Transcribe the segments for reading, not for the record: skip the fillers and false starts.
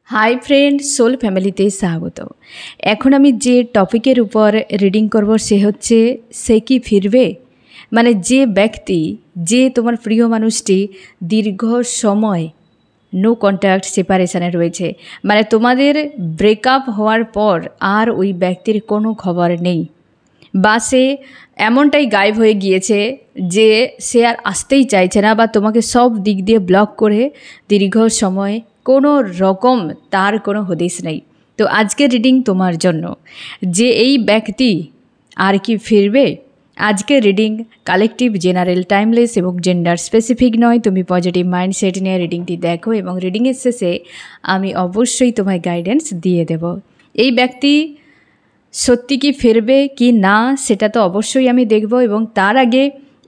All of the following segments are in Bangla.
হাই ফ্রেন্ড, সোল ফ্যামিলিতে স্বাগত। এখন আমি যে টপিকের উপর রিডিং করব সে হচ্ছে সে কি ফিরবে। মানে যে ব্যক্তি, যে তোমার প্রিয় মানুষটি দীর্ঘ সময় নো কন্ট্যাক্ট সেপারেশানে রয়েছে, মানে তোমাদের ব্রেকআপ হওয়ার পর আর ওই ব্যক্তির কোনো খবর নেই, বা সে এমনটাই গায়েব হয়ে গিয়েছে যে সে আর আসতেই চাইছে না, বা তোমাকে সব দিক দিয়ে ব্লক করে দীর্ঘ সময় কোনো রকম তার কোনো হদিশ নেই। তো আজকের রিডিং তোমার জন্য, যে এই ব্যক্তি আর কি ফিরবে। আজকের রিডিং কালেকটিভ, জেনারেল, টাইমলেস এবং জেন্ডার স্পেসিফিক নয়। তুমি পজিটিভ মাইন্ডসেট নিয়ে রিডিংটি দেখো এবং রিডিংয়ের শেষে আমি অবশ্যই তোমায় গাইডেন্স দিয়ে দেব। এই ব্যক্তি সত্যি কি ফিরবে কি না সেটা তো অবশ্যই আমি দেখব, এবং তার আগে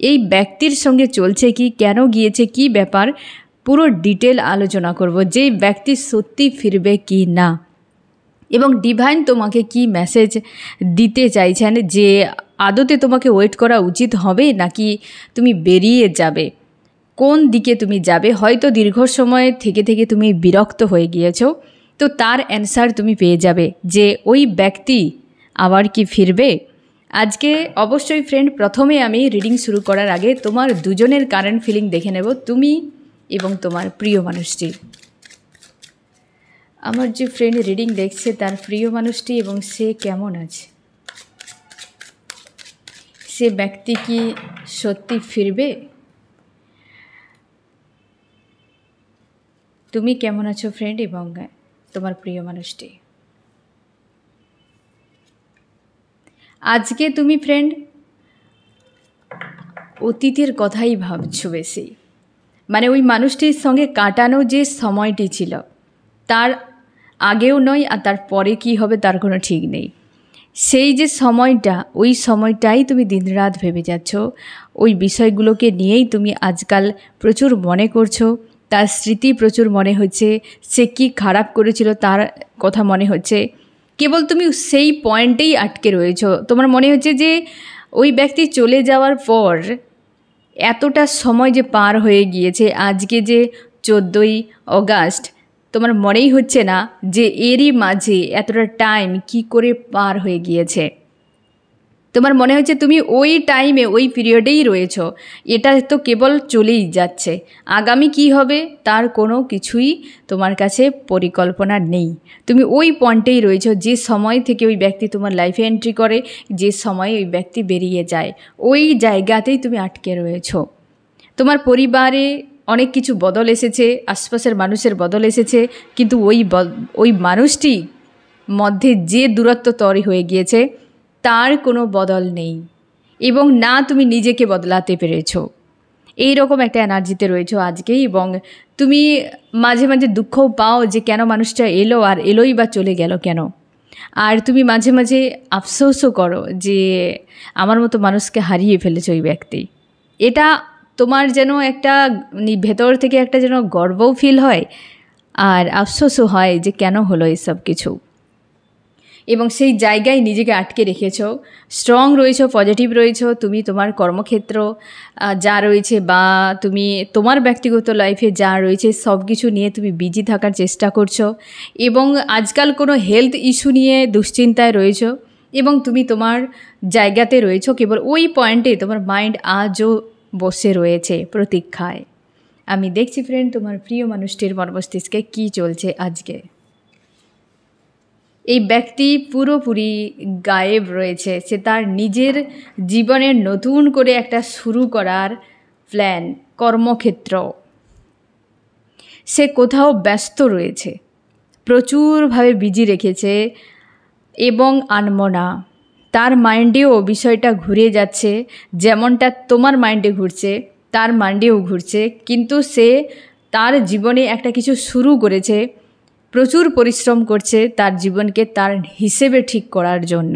এই ব্যক্তির সঙ্গে চলছে কি, কেন গিয়েছে, কি ব্যাপার, পুরো ডিটেল আলোচনা করব যে ব্যক্তি সত্যি ফিরবে কি না, এবং ডিভাইন তোমাকে কি মেসেজ দিতে চাইছেন, যে আদতে তোমাকে ওয়েট করা উচিত হবে নাকি তুমি বেরিয়ে যাবে, কোন দিকে তুমি যাবে। হয়তো দীর্ঘ সময় থেকে থেকে তুমি বিরক্ত হয়ে গিয়েছো, তো তার অ্যান্সার তুমি পেয়ে যাবে যে ওই ব্যক্তি আবার কি ফিরবে। আজকে অবশ্যই ফ্রেন্ড, প্রথমে আমি রিডিং শুরু করার আগে তোমার দুজনের কারেন্ট ফিলিং দেখে নেব, তুমি এবং তোমার প্রিয় মানুষটি। আমার যে ফ্রেন্ড রিডিং দেখছে তার প্রিয় মানুষটি এবং সে কেমন আছে, সে ব্যক্তি কি সত্যি ফিরবে। তুমি কেমন আছো ফ্রেন্ড এবং তোমার প্রিয় মানুষটি। আজকে তুমি ফ্রেন্ড অতীতের কথাই ভাবছো বেশি, মানে ওই মানুষটির সঙ্গে কাটানো যে সময়টি ছিল তার আগেও নয় আর তার পরে কী হবে তার কোনো ঠিক নেই। সেই যে সময়টা, ওই সময়টাই তুমি দিনরাত ভেবে যাচ্ছ, ওই বিষয়গুলোকে নিয়েই তুমি আজকাল প্রচুর মনে করছো, তার স্মৃতি প্রচুর মনে হচ্ছে, সে কি খারাপ করেছিল তার কথা মনে হচ্ছে, কেবল তুমি সেই পয়েন্টেই আটকে রয়েছো। তোমার মনে হচ্ছে যে ওই ব্যক্তি চলে যাওয়ার পর এতটা সময় যে পার হয়ে গিয়েছে, আজকে যে 14ই অগাস্ট, তোমার মনেই হচ্ছে না যে এরই মাঝে এতটা টাইম কি করে পার হয়ে গিয়েছে। তোমার মনে হচ্ছে তুমি ওই টাইমে, ওই পিরিয়ডেই রয়েছো, এটা তো কেবল চলেই যাচ্ছে, আগামী কি হবে তার কোনো কিছুই তোমার কাছে পরিকল্পনা নেই। তুমি ওই পয়েন্টেই রয়েছো যে সময় থেকে ওই ব্যক্তি তোমার লাইফে এন্ট্রি করে, যে সময় ওই ব্যক্তি বেরিয়ে যায়, ওই জায়গাতেই তুমি আটকে রয়েছো। তোমার পরিবারে অনেক কিছু বদল এসেছে, আশপাশের মানুষের বদল এসেছে, কিন্তু ওই মানুষটি মধ্যে যে দূরত্ব তৈরি হয়ে গিয়েছে তার কোনো বদল নেই, এবং না তুমি নিজেকে বদলাতে পেরেছো। এই রকম একটা এনার্জিতে রয়েছো আজকেই, এবং তুমি মাঝে মাঝে দুঃখও পাও যে কেন মানুষটা এলো আর এলোই বা চলে গেল কেন। আর তুমি মাঝে মাঝে আফসোসও করো যে আমার মতো মানুষকে হারিয়ে ফেলেছে ওই ব্যক্তি। এটা তোমার যেন একটা ভেতর থেকে একটা যেন গর্বও ফিল হয় আর আফসোসও হয় যে কেন হলো এসব কিছু, এবং সেই জায়গায় নিজেকে আটকে রেখেছো। স্ট্রং রয়েছো, পজিটিভ রয়েছো, তুমি তোমার কর্মক্ষেত্র যা রয়েছে বা তুমি তোমার ব্যক্তিগত লাইফে যা রয়েছে সব কিছু নিয়ে তুমি বিজি থাকার চেষ্টা করছো, এবং আজকাল কোনো হেলথ ইস্যু নিয়ে দুশ্চিন্তায় রয়েছো, এবং তুমি তোমার জায়গাতে রয়েছো, কেবল ওই পয়েন্টে তোমার মাইন্ড আজও বসে রয়েছে প্রতীক্ষায়। আমি দেখছি ফ্রেন্ড তোমার প্রিয় মানুষটির মস্তিষ্কে কী চলছে আজকে। এই ব্যক্তি পুরোপুরি গায়েব রয়েছে, সে তার নিজের জীবনের নতুন করে একটা শুরু করার প্ল্যান, কর্মক্ষেত্র, সে কোথাও ব্যস্ত রয়েছে, প্রচুরভাবে বিজি রেখেছে, এবং আনমনা তার মাইন্ডেও বিষয়টা ঘুরে যাচ্ছে, যেমনটা তোমার মাইন্ডে ঘুরছে তার মাইন্ডেও ঘুরছে, কিন্তু সে তার জীবনে একটা কিছু শুরু করেছে, প্রচুর পরিশ্রম করছে তার জীবনকে তার হিসেবে ঠিক করার জন্য।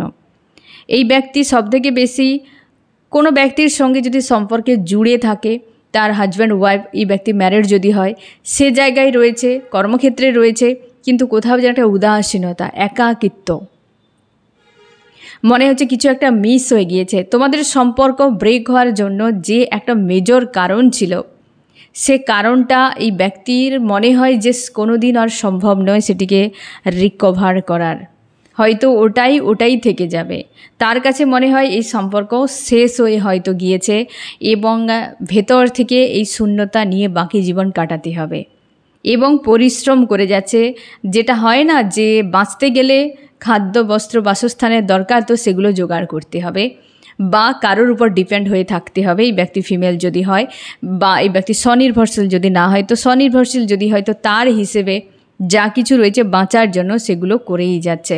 এই ব্যক্তি সবথেকে বেশি কোনো ব্যক্তির সঙ্গে যদি সম্পর্কে জুড়ে থাকে, তার হাজব্যান্ড ওয়াইফ, এই ব্যক্তি ম্যারিড যদি হয়, সে জায়গায় রয়েছে, কর্মক্ষেত্রে রয়েছে, কিন্তু কোথাও যেন একটা উদাসীনতা, একাকিত্ব, মনে হচ্ছে কিছু একটা মিস হয়ে গিয়েছে। তোমাদের সম্পর্ক ব্রেক হওয়ার জন্য যে একটা মেজর কারণ ছিল সে কারণটা এই ব্যক্তির মনে হয় যে কোনো দিন আর সম্ভব নয় সেটিকে রিকভার করার, হয়তো ওটাই থেকে যাবে। তার কাছে মনে হয় এই সম্পর্ক শেষ হয়ে হয়তো গিয়েছে এবং ভেতর থেকে এই শূন্যতা নিয়ে বাকি জীবন কাটাতে হবে এবং পরিশ্রম করে যাচ্ছে। যেটা হয় না যে বাঁচতে গেলে খাদ্য, বস্ত্র, বাসস্থানের দরকার, তো সেগুলো জোগাড় করতে হবে বা কারোর উপর ডিপেন্ড হয়ে থাকতে হবে। এই ব্যক্তি ফিমেল যদি হয় বা এই ব্যক্তি স্বনির্ভরশীল যদি না হয়, তো স্বনির্ভরশীল যদি হয় তো তার হিসেবে যা কিছু রয়েছে বাঁচার জন্য সেগুলো করেই যাচ্ছে,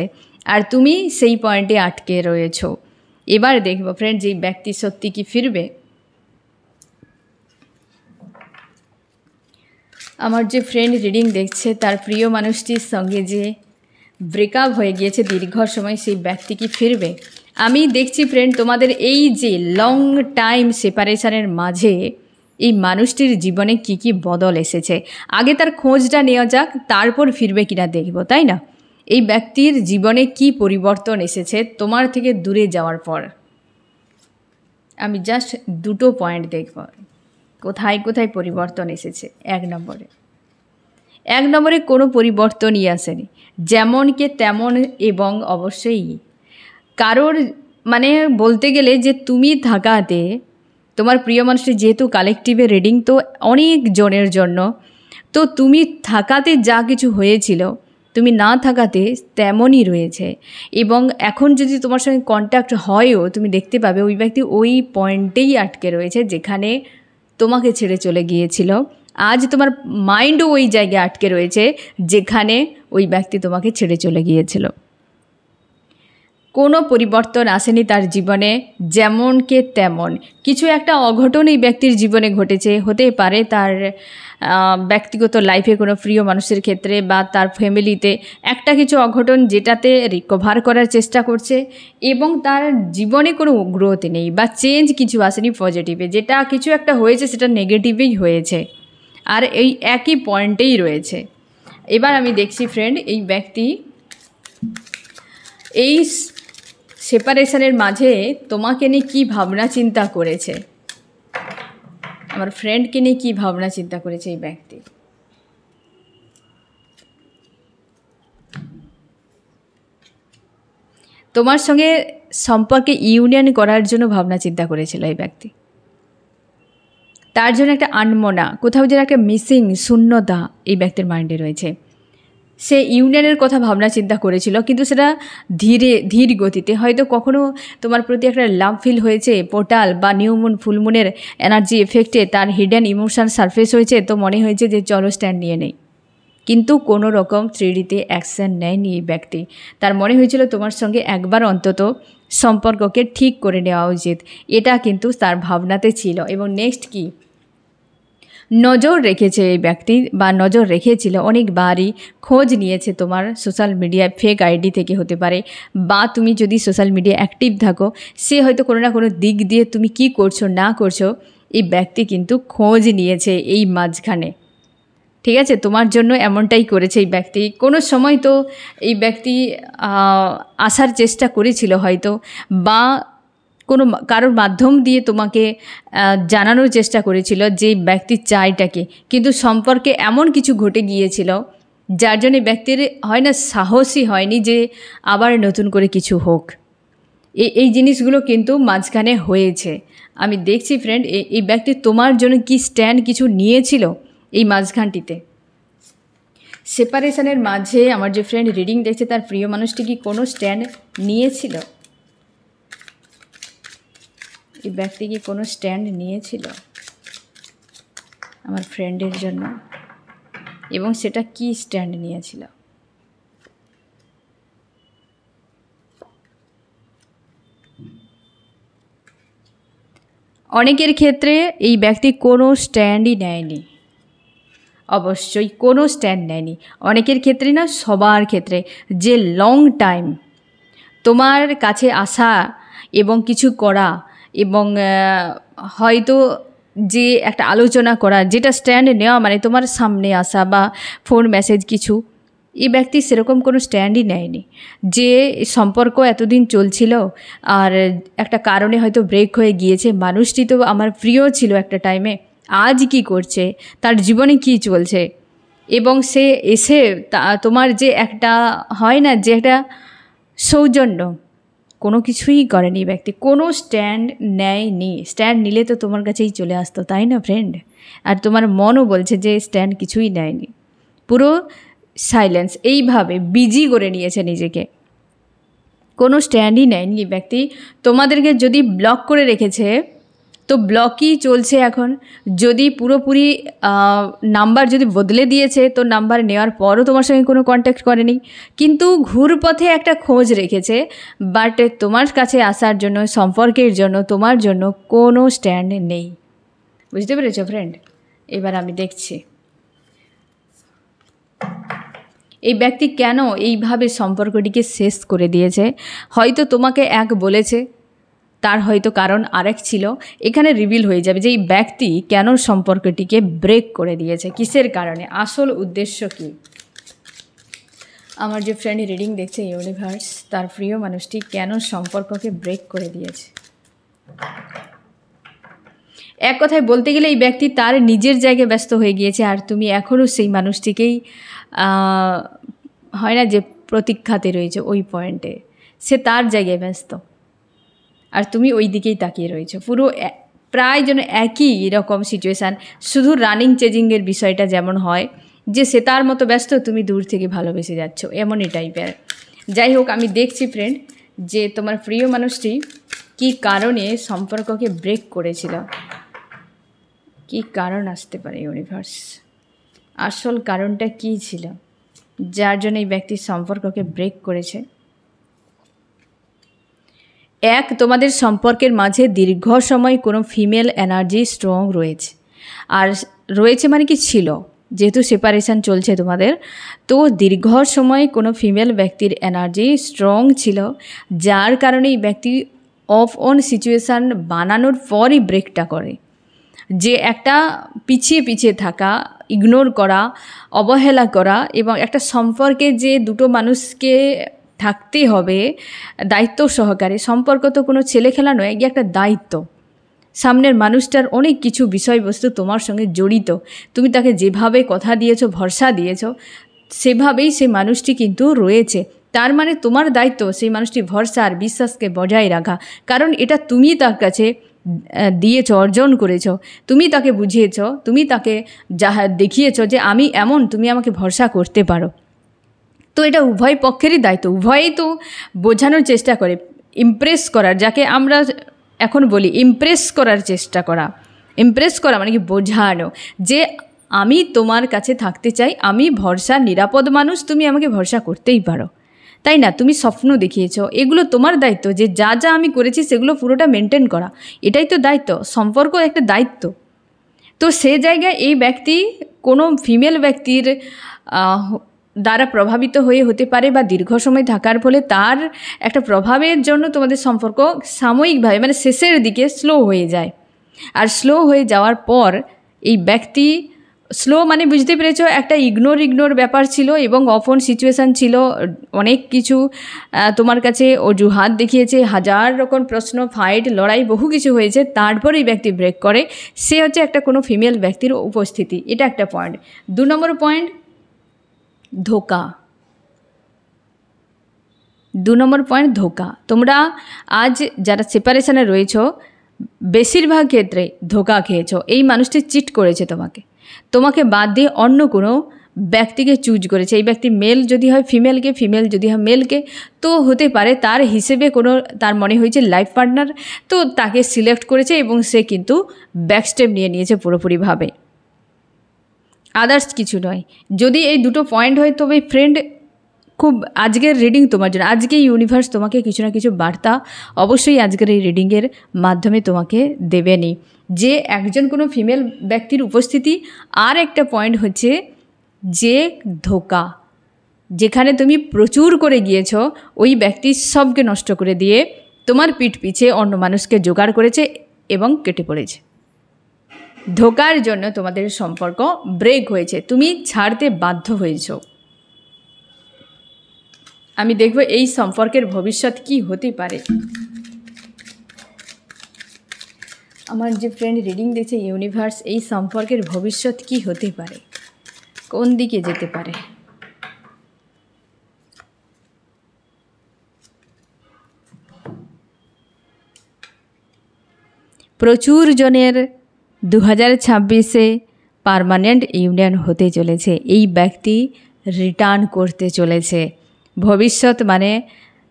আর তুমি সেই পয়েন্টে আটকে রয়েছো। এবার দেখবো ফ্রেন্ড, যে ব্যক্তি সত্যি কি ফিরবে। আমার যে ফ্রেন্ড রিডিং দেখছে তার প্রিয় মানুষটির সঙ্গে যে ব্রেকআপ হয়ে গিয়েছে দীর্ঘ সময়, সেই ব্যক্তি কি ফিরবে। আমি দেখছি ফ্রেন্ড, তোমাদের এই যে লং টাইম সেপারেশনের মাঝে এই মানুষটির জীবনে কি বদল এসেছে, আগে তার খোঁজটা নেওয়া যাক, তারপর ফিরবে কিনা দেখব, তাই না। এই ব্যক্তির জীবনে কি পরিবর্তন এসেছে তোমার থেকে দূরে যাওয়ার পর। আমি জাস্ট দুটো পয়েন্ট দেখব কোথায় কোথায় পরিবর্তন এসেছে। এক নম্বরে কোনো পরিবর্তনই আসেনি, যেমনকে তেমন, এবং অবশ্যই কারোর মানে বলতে গেলে যে তুমি থাকাতে তোমার প্রিয় মানুষটি, যেহেতু কালেকটিভে রিডিং তো অনেক জনের জন্য, তো তুমি থাকাতে যা কিছু হয়েছিল তুমি না থাকাতে তেমনই রয়েছে। এবং এখন যদি তোমার সঙ্গে কন্ট্যাক্ট হয়ও, তুমি দেখতে পাবে ওই ব্যক্তি ওই পয়েন্টেই আটকে রয়েছে যেখানে তোমাকে ছেড়ে চলে গিয়েছিল। আজ তোমার মাইন্ডও ওই জায়গায় আটকে রয়েছে যেখানে ওই ব্যক্তি তোমাকে ছেড়ে চলে গিয়েছিল। কোনো পরিবর্তন আসেনি তার জীবনে, যেমনকে তেমন কিছু একটা অঘটন এই ব্যক্তির জীবনে ঘটেছে। হতে পারে তার ব্যক্তিগত লাইফে কোনো প্রিয় মানুষের ক্ষেত্রে বা তার ফ্যামিলিতে একটা কিছু অঘটন, যেটাতে রিকভার করার চেষ্টা করছে এবং তার জীবনে কোনো গ্রোথ নেই বা চেঞ্জ কিছু আসেনি পজিটিভে। যেটা কিছু একটা হয়েছে সেটা নেগেটিভেই হয়েছে, আর এই একই পয়েন্টেই রয়েছে। এবার আমি দেখছি ফ্রেন্ড, এই ব্যক্তি এই সেপারেশনের মাঝে তোমাকে নিয়ে কী ভাবনা চিন্তা করেছে, আমার ফ্রেন্ডকে নিয়ে কী ভাবনা চিন্তা করেছে এই ব্যক্তি। তোমার সঙ্গে সম্পর্কে ইউনিয়ন করার জন্য ভাবনা চিন্তা করেছিল এই ব্যক্তি। তার জন্য একটা আনমনা, কোথাও যেন একটা মিসিং, শূন্যতা এই ব্যক্তির মাইন্ডে রয়েছে। সে ইউনিয়নের কথা ভাবনা চিন্তা করেছিল, কিন্তু সেটা ধীর গতিতে, হয়তো কখনো তোমার প্রতি একটা লাভ ফিল হয়েছে, পোর্টাল বা নিউ মুন, ফুল মুনের এনার্জি এফেক্টে তার হিডেন ইমোশন সারফেস হয়েছে, তো মনে হয়েছে যে চলো স্ট্যান্ড নিয়ে নেই, কিন্তু কোনো রকম 3Dতে অ্যাকশান নেয়নি এই ব্যক্তি। তার মনে হয়েছিল তোমার সঙ্গে একবার অন্তত সম্পর্ককে ঠিক করে নেওয়া উচিত, এটা কিন্তু তার ভাবনাতে ছিল। এবং নেক্সট কি, নজর রেখেছে এই ব্যক্তি বা নজর রেখেছিল, অনেকবারই খোঁজ নিয়েছে তোমার সোশ্যাল মিডিয়ায়, ফেক আইডি থেকে হতে পারে, বা তুমি যদি সোশ্যাল মিডিয়া অ্যাক্টিভ থাকো, সে হয়তো কোনো না কোনো দিক দিয়ে তুমি কি করছো না করছো এই ব্যক্তি কিন্তু খোঁজ নিয়েছে এই মাঝখানে। ঠিক আছে, তোমার জন্য এমনটাই করেছে এই ব্যক্তি। কোনো সময় তো এই ব্যক্তি আসার চেষ্টা করেছিল হয়তো, বা কোনো কারোর মাধ্যম দিয়ে তোমাকে জানানোর চেষ্টা করেছিল যে ব্যক্তি চাইটাকে, কিন্তু সম্পর্কে এমন কিছু ঘটে গিয়েছিল যার জন্য ব্যক্তির হয় না সাহসই হয়নি যে আবার নতুন করে কিছু হোক। এই জিনিসগুলো কিন্তু মাঝখানে হয়েছে। আমি দেখছি ফ্রেন্ড, এই ব্যক্তি তোমার জন্য কি স্ট্যান্ড কিছু নিয়েছিল এই মাঝখানটিতে। সেপারেশনের মাঝে আমার যে ফ্রেন্ড রিডিং দেখছে তার প্রিয় মানুষটি কি কোনো স্ট্যান্ড নিয়েছিল, এই ব্যক্তি কি কোনো স্ট্যান্ড নিয়েছিল আমার ফ্রেন্ডের জন্য, এবং সেটা কি স্ট্যান্ড নিয়েছিল। অনেকের ক্ষেত্রে এই ব্যক্তি কোনো স্ট্যান্ডই নেয়নি, অবশ্যই কোনো স্ট্যান্ড নেয়নি। অনেকের ক্ষেত্রে না, সবার ক্ষেত্রে, যে লং টাইম তোমার কাছে আসা এবং কিছু করা এবং হয়তো যে একটা আলোচনা করা, যেটা স্ট্যান্ড নেওয়া মানে তোমার সামনে আসা বা ফোন মেসেজ কিছু, এই ব্যক্তি সেরকম কোনো স্ট্যান্ডই নেয়নি। যে সম্পর্ক এতদিন চলছিল আর একটা কারণে হয়তো ব্রেক হয়ে গিয়েছে, মানুষটি তো আমার প্রিয় ছিল একটা টাইমে, আজ কি করছে, তার জীবনে কি চলছে, এবং সে এসে তোমার যে একটা হয় না, যে একটা সৌজন্য, কোনো কিছুই করেনি ব্যক্তি, কোনো স্ট্যান্ড নেয়নি। স্ট্যান্ড নিলে তো তোমার কাছেই চলে আসতো, তাই না ফ্রেন্ড? আর তোমার মনও বলছে যে স্ট্যান্ড কিছুই নেয়নি, পুরো সাইলেন্স, এইভাবে বিজি করে নিয়েছে নিজেকে, কোনো স্ট্যান্ডই নেয়নি ব্যক্তি। তোমাদেরকে যদি ব্লক করে রেখেছে তো ব্লকই চলছে এখন। যদি পুরোপুরি নাম্বার যদি বদলে দিয়েছে তো নাম্বার নেওয়ার পরও তোমার সঙ্গে কোনো কন্ট্যাক্ট করেনি, কিন্তু ঘুরপথে একটা খোঁজ রেখেছে, বাট তোমার কাছে আসার জন্য, সম্পর্কের জন্য, তোমার জন্য কোনো স্ট্যান্ড নেই। বুঝতে পেরেছো ফ্রেন্ড? এবার আমি দেখছি এই ব্যক্তি কেন এইভাবে সম্পর্কটিকে শেষ করে দিয়েছে। হয়তো তোমাকে এক বলেছে, তার হয়তো কারণ আরেক ছিল। এখানে রিভিল হয়ে যাবে যে এই ব্যক্তি কেন সম্পর্কটিকে ব্রেক করে দিয়েছে, কিসের কারণে, আসল উদ্দেশ্য কী। আমার যে ফ্রেন্ড রিডিং দেখছে ইউনিভার্স, তার প্রিয় মানুষটি কেন সম্পর্ককে ব্রেক করে দিয়েছে। এক কথায় বলতে গেলে এই ব্যক্তি তার নিজের জায়গায় ব্যস্ত হয়ে গিয়েছে, আর তুমি এখনও সেই মানুষটিকেই হয় না যে প্রতীক্ষাতে রয়েছে, ওই পয়েন্টে সে তার জায়গায় ব্যস্ত আর তুমি ওই দিকেই তাকিয়ে রয়েছো। পুরো প্রায় যেন একই রকম সিচুয়েশান, শুধু রানিং চেজিংয়ের বিষয়টা যেমন হয় যে সে তার মতো ব্যস্ত, তুমি দূর থেকে ভালোবেসে যাচ্ছ, এমনই টাইপের। যাই হোক, আমি দেখছি ফ্রেন্ড যে তোমার প্রিয় মানুষটি কী কারণে সম্পর্ককে ব্রেক করেছিল, কী কারণ আসতে পারে ইউনিভার্স, আসল কারণটা কী ছিল যার জন্য এই ব্যক্তির সম্পর্ককে ব্রেক করেছে। এক, তোমাদের সম্পর্কের মাঝে দীর্ঘ সময় কোনো ফিমেল এনার্জি স্ট্রং রয়েছে, আর রয়েছে মানে কি ছিল, যেহেতু সেপারেশন চলছে তোমাদের, তো দীর্ঘ সময় কোনো ফিমেল ব্যক্তির এনার্জি স্ট্রং ছিল, যার কারণে এই ব্যক্তি অফ অন সিচুয়েশান বানানোর পরই ব্রেকটা করে। যে একটা পিছিয়ে পিছিয়ে থাকা, ইগনোর করা, অবহেলা করা, এবং একটা সম্পর্কে যে দুটো মানুষকে থাকতে হবে দায়িত্ব সহকারে, সম্পর্ক তো কোনো ছেলে খেলা নয়, এগিয়ে একটা দায়িত্ব। সামনের মানুষটার অনেক কিছু বিষয়বস্তু তোমার সঙ্গে জড়িত, তুমি তাকে যেভাবে কথা দিয়েছো, ভরসা দিয়েছো, সেভাবেই সেই মানুষটি কিন্তু রয়েছে। তার মানে তোমার দায়িত্ব সেই মানুষটি ভরসা আর বিশ্বাসকে বজায় রাখা, কারণ এটা তুমি তার কাছে দিয়েছ, অর্জন করেছ, তুমি তাকে বুঝিয়েছ, তুমি তাকে যাহা দেখিয়েছ যে আমি এমন, তুমি আমাকে ভরসা করতে পারো। তো এটা উভয় পক্ষেরই দায়িত্ব, উভয়েই তো বোঝানোর চেষ্টা করে, ইমপ্রেস করার, যাকে আমরা এখন বলি ইমপ্রেস করার চেষ্টা করা। ইমপ্রেস করা মানে কি বোঝানো যে আমি তোমার কাছে থাকতে চাই, আমি ভরসা নিরাপদ মানুষ, তুমি আমাকে ভরসা করতেই পারো, তাই না? তুমি স্বপ্ন দেখিয়েছ, এগুলো তোমার দায়িত্ব, যে যা যা আমি করেছি সেগুলো পুরোটা মেনটেন করা, এটাই তো দায়িত্ব, সম্পর্ক একটা দায়িত্ব। তো সে জায়গায় এই ব্যক্তি কোনো ফিমেল ব্যক্তির দ্বারা প্রভাবিত হয়ে হতে পারে, বা দীর্ঘ সময় থাকার ফলে তার একটা প্রভাবের জন্য তোমাদের সম্পর্ক সাময়িকভাবে মানে শেষের দিকে স্লো হয়ে যায়। আর স্লো হয়ে যাওয়ার পর এই ব্যক্তি, স্লো মানে বুঝতে পেরেছ, একটা ইগনোর ব্যাপার ছিল এবং অফন সিচুয়েশান ছিল, অনেক কিছু তোমার কাছে অজুহাত দেখিয়েছে, হাজার রকম প্রশ্ন, ফাইট, লড়াই, বহু কিছু হয়েছে, তারপরে এই ব্যক্তি ব্রেক করে। সে হচ্ছে একটা কোনো ফিমেল ব্যক্তির উপস্থিতি, এটা একটা পয়েন্ট। 2 নম্বর পয়েন্ট, ধোকা। 2 নম্বর পয়েন্ট, ধোকা। তোমরা আজ যারা সেপারেশনে রয়েছ, বেশিরভাগ ক্ষেত্রে ধোকা খেয়েছ। এই মানুষটি চিট করেছে তোমাকে বাদ দিয়ে অন্য কোনো ব্যক্তিকে চুজ করেছে। এই ব্যক্তি মেল যদি হয় ফিমেলকে, ফিমেল যদি হয় মেলকে, তো হতে পারে তার হিসেবে কোনো, তার মনে হয়েছে লাইফ পার্টনার, তো তাকে সিলেক্ট করেছে এবং সে কিন্তু ব্যাকস্টেপ নিয়ে নিয়েছে পুরোপুরিভাবে, আদার্স কিছু নয়। যদি এই দুটো পয়েন্ট হয় তবে ফ্রেন্ড, খুব আজকের রিডিং তোমার জন্য, আজকে ইউনিভার্স তোমাকে কিছু না কিছু বার্তা অবশ্যই আজকের এই রিডিংয়ের মাধ্যমে তোমাকে দেবেনি, যে একজন কোনো ফিমেল ব্যক্তির উপস্থিতি। আর একটা পয়েন্ট হচ্ছে যে ধোকা, যেখানে তুমি প্রচুর করে গিয়েছো, ওই ব্যক্তি সবকে নষ্ট করে দিয়ে তোমার পিঠ পিছে অন্য মানুষকে জোগাড় করেছে এবং কেটে পড়েছে। ধোকার জন্য তোমাদের সম্পর্ক ব্রেক হয়েছে, তুমি ছাড়তে বাধ্য হয়েছ। আমি দেখব এই সম্পর্কের ভবিষ্যৎ কি হতে পারে। আমার যে ফ্রেন্ড রিডিং দেখছে, ইউনিভার্স এই সম্পর্কের ভবিষ্যৎ কি হতে পারে, কোন দিকে যেতে পারে? প্রচুর জনের 2026-এ পার্মানেন্ট ইউনিয়ন হতে চলেছে। এই ব্যক্তি রিটার্ন করতে চলেছে। ভবিষ্যৎ মানে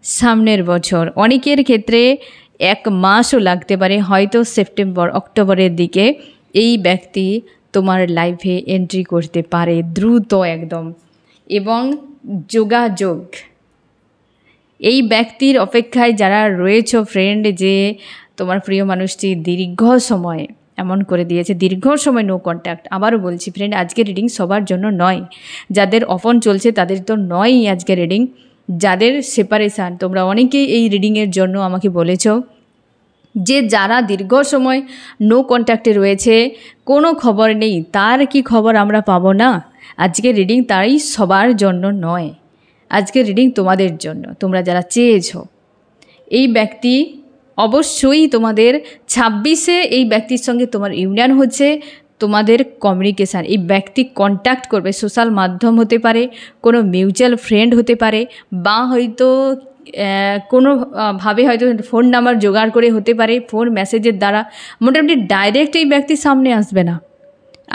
সামনের বছর, অনেকের ক্ষেত্রে 1 মাসও লাগতে পারে, হয়তো সেপ্টেম্বর অক্টোবরের দিকে এই ব্যক্তি তোমার লাইফে এন্ট্রি করতে পারে দ্রুত একদম। এবং যোগাযোগ, এই ব্যক্তির অপেক্ষায় যারা রয়েছে ফ্রেন্ড, যে তোমার প্রিয় মানুষটি দীর্ঘ সময় এমন করে দিয়েছে, দীর্ঘ সময় নো কন্ট্যাক্ট। আবারও বলছি ফ্রেন্ড, আজকের রিডিং সবার জন্য নয়। যাদের অফন চলছে তাদের তো নয়ই আজকের রিডিং। যাদের সেপারেশান, তোমরা অনেকেই এই রিডিংয়ের জন্য আমাকে বলেছ যে যারা দীর্ঘ সময় নো কন্ট্যাক্টে রয়েছে, কোনো খবর নেই, তার কি খবর আমরা পাবো না? আজকের রিডিং তাই সবার জন্য নয়, আজকের রিডিং তোমাদের জন্য। তোমরা যারা চেয়েছো, এই ব্যক্তি অবশ্যই তোমাদের 26-এ এই ব্যক্তির সঙ্গে তোমার ইউনিয়ন হচ্ছে, তোমাদের কমিউনিকেশান, এই ব্যক্তি কন্ট্যাক্ট করবে। সোশ্যাল মাধ্যম হতে পারে, কোনো মিউচুয়াল ফ্রেন্ড হতে পারে, বা হয়তো কোনোভাবে হয়তো ফোন নাম্বার জোগাড় করে হতে পারে, ফোন মেসেজের দ্বারা। মোটামুটি ডাইরেক্ট এই ব্যক্তির সামনে আসবে না,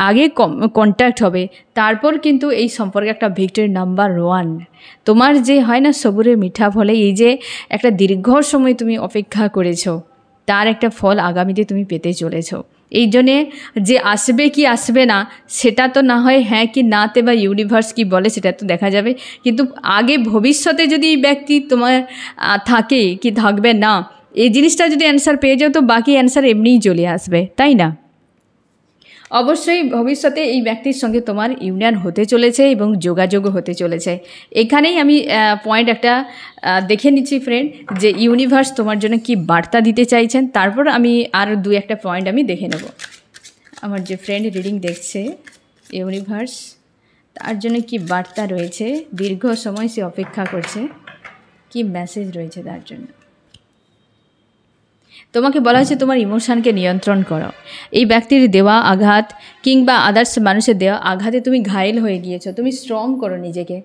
আগে কন্ট্যাক্ট হবে, তারপর কিন্তু এই সম্পর্কে একটা ভিক্টরি নাম্বার 1। তোমার যে হয় না সবুরে মিঠা ফলে, এই যে একটা দীর্ঘ সময় তুমি অপেক্ষা করেছো, তার একটা ফল আগামীতে তুমি পেতে চলেছো। এই জন্যে যে আসবে কি আসবে না সেটা তো না হয় হ্যাঁ কি নাতে বা ইউনিভার্স কি বলে সেটা তো দেখা যাবে, কিন্তু আগে ভবিষ্যতে যদি এই ব্যক্তি তোমার থাকে কি থাকবে না, এই জিনিসটা যদি অ্যান্সার পেয়ে যাও তো বাকি অ্যান্সার এমনিই চলে আসবে, তাই না? অবশ্যই ভবিষ্যতে এই ব্যক্তির সঙ্গে তোমার ইউনিয়ন হতে চলেছে এবং যোগাযোগও হতে চলেছে। এখানেই আমি পয়েন্ট একটা দেখে নিচ্ছি ফ্রেন্ড, যে ইউনিভার্স তোমার জন্য কি বার্তা দিতে চাইছেন, তারপর আমি আর 2-1টা পয়েন্ট আমি দেখে নেব। আমার যে ফ্রেন্ড রিডিং দেখছে, ইউনিভার্স তার জন্য কি বার্তা রয়েছে, দীর্ঘ সময় সে অপেক্ষা করছে, কি মেসেজ রয়েছে তার জন্য। তোমাকে বলা হয়েছে তোমার ইমোশনকে নিয়ন্ত্রণ করো। এই ব্যক্তির দেওয়া আঘাত কিংবা আদার্স মানুষের দেওয়া আঘাতে তুমি ঘায়েল হয়ে গিয়েছো, তুমি স্ট্রং করো নিজেকে,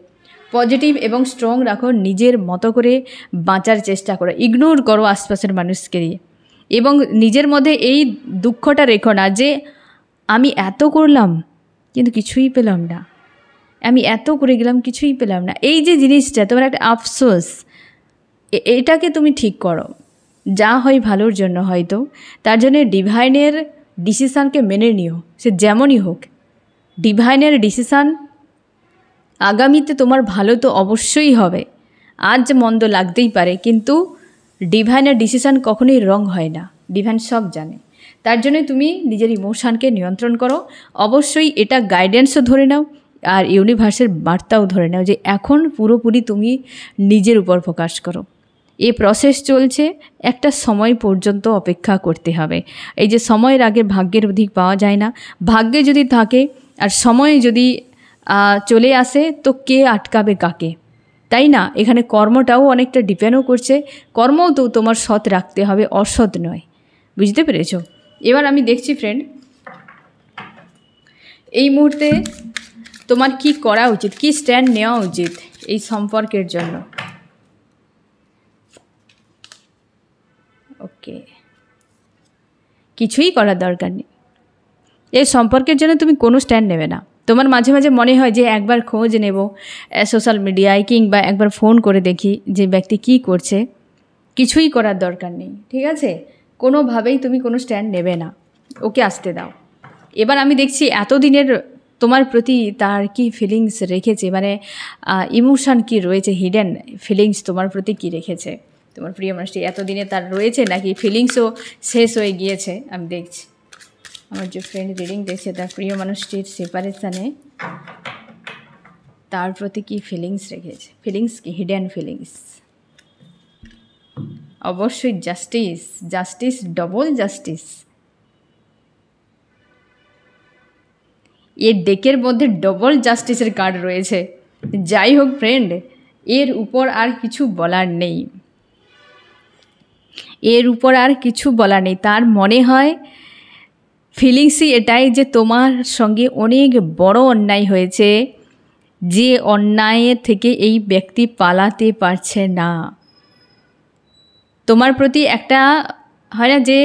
পজিটিভ এবং স্ট্রং রাখো, নিজের মতো করে বাঁচার চেষ্টা করো, ইগনোর করো আশপাশের মানুষকে দিয়ে, এবং নিজের মধ্যে এই দুঃখটা রেখো না যে আমি এত করলাম কিন্তু কিছুই পেলাম না, আমি এত করে গেলাম কিছুই পেলাম না। এই যে জিনিসটা তোমার একটা আফসোস, এটাকে তুমি ঠিক করো। যা হয় ভালোর জন্য হয়তো, তার জন্য ডিভাইনের ডিসিশানকে মেনে নিও, সে যেমনই হোক। ডিভাইনের ডিসিশান আগামীতে তোমার ভালো তো অবশ্যই হবে, আজ মন্দ লাগতেই পারে, কিন্তু ডিভাইনের ডিসিশান কখনোই রং হয় না, ডিভাইন সব জানে। তার জন্য তুমি নিজের ইমোশানকে নিয়ন্ত্রণ করো, অবশ্যই এটা গাইডেন্সও ধরে নাও আর ইউনিভার্সের বার্তাও ধরে নাও যে এখন পুরোপুরি তুমি নিজের উপর ফোকাস করো। এই প্রসেস চলছে, একটা সময় পর্যন্ত অপেক্ষা করতে হবে। এই যে সময়ের আগে ভাগ্যের অধিক পাওয়া যায় না, ভাগ্যে যদি থাকে আর সময় যদি চলে আসে তো কে আটকাবে কাকে, তাই না? এখানে কর্মটাও অনেকটা ডিপেন্ডও করছে, কর্মও তো তোমার সৎ রাখতে হবে, অসৎ নয়, বুঝতে পেরেছো? এবার আমি দেখছি ফ্রেন্ড, এই মুহূর্তে তোমার কি করা উচিত, কি স্ট্যান্ড নেওয়া উচিত এই সম্পর্কের জন্য। ওকে, কিছুই করার দরকার নেই, এই সম্পর্কের জন্য তুমি কোনো স্ট্যান্ড নেবে না। তোমার মাঝে মাঝে মনে হয় যে একবার খোঁজ নেব সোশ্যাল মিডিয়ায়, কিংবা একবার ফোন করে দেখি যে ব্যক্তি কি করছে, কিছুই করার দরকার নেই, ঠিক আছে? কোনোভাবেই তুমি কোনো স্ট্যান্ড নেবে না, ওকে আসতে দাও। এবার আমি দেখছি এতদিনের তোমার প্রতি তার কি ফিলিংস রেখেছে, মানে ইমোশান কি রয়েছে, হিডেন ফিলিংস তোমার প্রতি কি রেখেছে তোমার প্রিয় মানুষটি, এতদিনে তার রয়েছে নাকি ফিলিংসও শেষ হয়ে গিয়েছে। আমি দেখছি আমার যে ফ্রেন্ড রিডিং দেখছে, তার প্রিয় মানুষটির সেপারেশানে তার প্রতি কি ফিলিংস রেখেছে, ফিলিংস কি, হিডেন ফিলিংস। অবশ্যই জাস্টিস, জাস্টিস, ডবল জাস্টিস। এর ডেকের মধ্যে ডবল জাস্টিসের কার্ড রয়েছে। যাই হোক ফ্রেন্ড, এর উপর আর কিছু বলার নেই, এর উপর আর কিছু বলার নেই। তার মনে হয় ফিলিংসই এটাই যে তোমার সঙ্গে অনেক বড় অন্যায় হয়েছে, যে অন্যায়ের থেকে এই ব্যক্তি পালাতে পারছে না। তোমার প্রতি একটা হয় না যে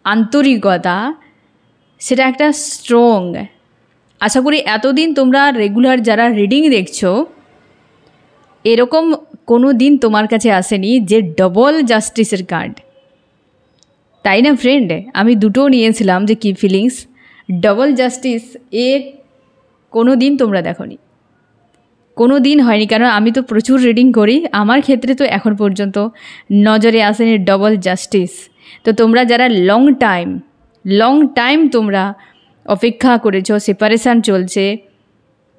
আন্তরিকতা, সেটা একটা স্ট্রং। আশা করি এতদিন তোমরা রেগুলার যারা রিডিং দেখছো, এরকম কোনো দিন তোমার কাছে আসেনি যে ডবল জাস্টিসের কার্ড, তাই না ফ্রেন্ড? আমি দুটো নিয়েছিলাম যে কি ফিলিংস, ডবল জাস্টিস এ কোনো দিন তোমরা দেখোনি, কোনো দিন হয়নি। কারণ আমি তো প্রচুর রিডিং করি, আমার ক্ষেত্রে তো এখন পর্যন্ত নজরে আসেনি ডবল জাস্টিস। তো তোমরা যারা লং টাইম তোমরা অপেক্ষা করেছো, সেপারেশান চলছে,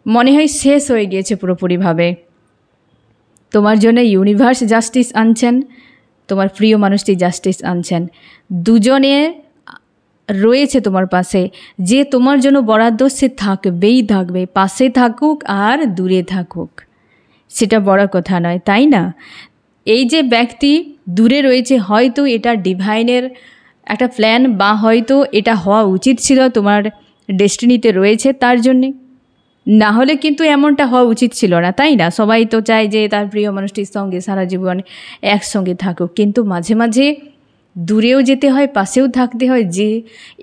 মনে হয় শেষ হয়ে গিয়েছে পুরোপুরিভাবে, তোমার জন্য ইউনিভার্স জাস্টিস আনছেন, তোমার প্রিয় মানুষটি জাস্টিস আনছেন। দুজনে রয়েছে তোমার পাশে, যে তোমার জন্য বরাদ্দ সে থাকবেই থাকবে, পাশে থাকুক আর দূরে থাকুক, সেটা বড় কথা নয়, তাই না? এই যে ব্যক্তি দূরে রয়েছে, হয়তো এটা ডিভাইনের একটা প্ল্যান, বা হয়তো এটা হওয়া উচিত ছিল, তোমার ডেস্টিনিতে রয়েছে তার জন্যে, না হলে কিন্তু এমনটা হওয়া উচিত ছিল না, তাই না? সবাই তো চায় যে তার প্রিয় মানুষটির সঙ্গে সারা জীবন একসঙ্গে থাকুক, কিন্তু মাঝে মাঝে দূরেও যেতে হয়, পাশেও থাকতে হয়। যে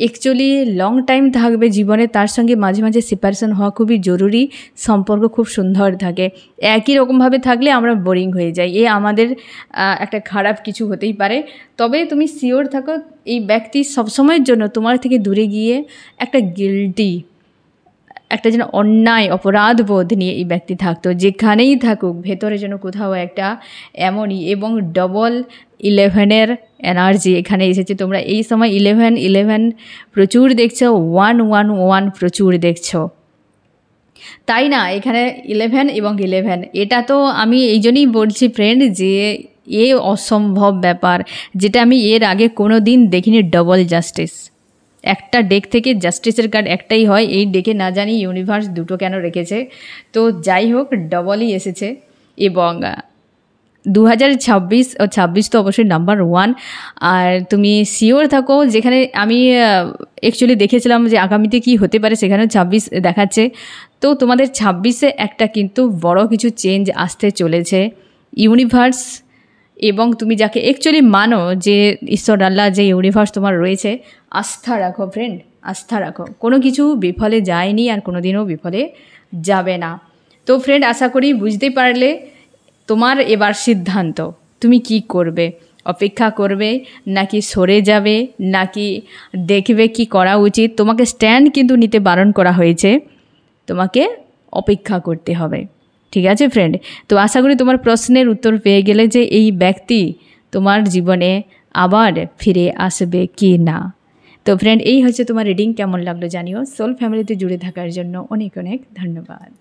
অ্যাকচুয়ালি লং টাইম থাকবে জীবনে, তার সঙ্গে মাঝে মাঝে সেপারেশন হওয়া খুবই জরুরি। সম্পর্ক খুব সুন্দর থাকে, একই রকমভাবে থাকলে আমরা বোরিং হয়ে যাই, এ আমাদের একটা খারাপ কিছু হতেই পারে। তবে তুমি শিওর থাকো এই ব্যক্তি সবসময়ের জন্য তোমার থেকে দূরে গিয়ে একটা গিল্টি, একটা যেন অন্যায় অপরাধ বোধ নিয়ে এই ব্যক্তি থাকতো, যেখানেই থাকুক ভেতরে যেন কোথাও একটা এমনই। এবং ডবল 11-এর এনার্জি এখানে এসেছে। তোমরা এই সময় 11 প্রচুর দেখছো, 111 প্রচুর দেখছো, তাই না? এখানে 11 এবং 11, এটা তো আমি এই জন্যই বলছি ফ্রেন্ড যে এ অসম্ভব ব্যাপার, যেটা আমি এর আগে কোনো দিন দেখিনি। ডবল জাস্টিস, একটা ডেক থেকে জাস্টিসের কার্ড একটাই হয়, এই ডেকে না জানি ইউনিভার্স দুটো কেন রেখেছে। তো যাই হোক, ডবলই এসেছে। এবং 2026 ও 26 তো অবশ্যই নাম্বার 1। আর তুমি শিওর থাকো, যেখানে আমি অ্যাকচুয়ালি দেখেছিলাম যে আগামীতে কি হতে পারে, সেখানেও 26 দেখাচ্ছে। তো তোমাদের 26-এ একটা কিন্তু বড় কিছু চেঞ্জ আসতে চলেছে। ইউনিভার্স এবং তুমি যাকে অ্যাকচুয়ালি মানো, যে ঈশ্বর আল্লাহ, যে ইউনিভার্স তোমার রয়েছে, আস্থা রাখো ফ্রেন্ড, আস্থা রাখো। কোনো কিছু বিফলে যায়নি আর কোনো দিনও বিফলে যাবে না। তো ফ্রেন্ড, আশা করি বুঝতে পারলে তোমার এবার সিদ্ধান্ত, তুমি কি করবে, অপেক্ষা করবে নাকি সরে যাবে, নাকি দেখবে কি করা উচিত। তোমাকে স্ট্যান্ড কিন্তু নিতে বারণ করা হয়েছে, তোমাকে অপেক্ষা করতে হবে, ঠিক আছে ফ্রেন্ড? তো আশা করি তোমার প্রশ্নের উত্তর পেয়ে গেলে যে এই ব্যক্তি তোমার জীবনে আবার ফিরে আসবে কি না। তো ফ্রেন্ড, এই হচ্ছে তোমার রিডিং। কেমন লাগলো জানিও। সোল ফ্যামিলিতে জুড়ে থাকার জন্য অনেক অনেক ধন্যবাদ।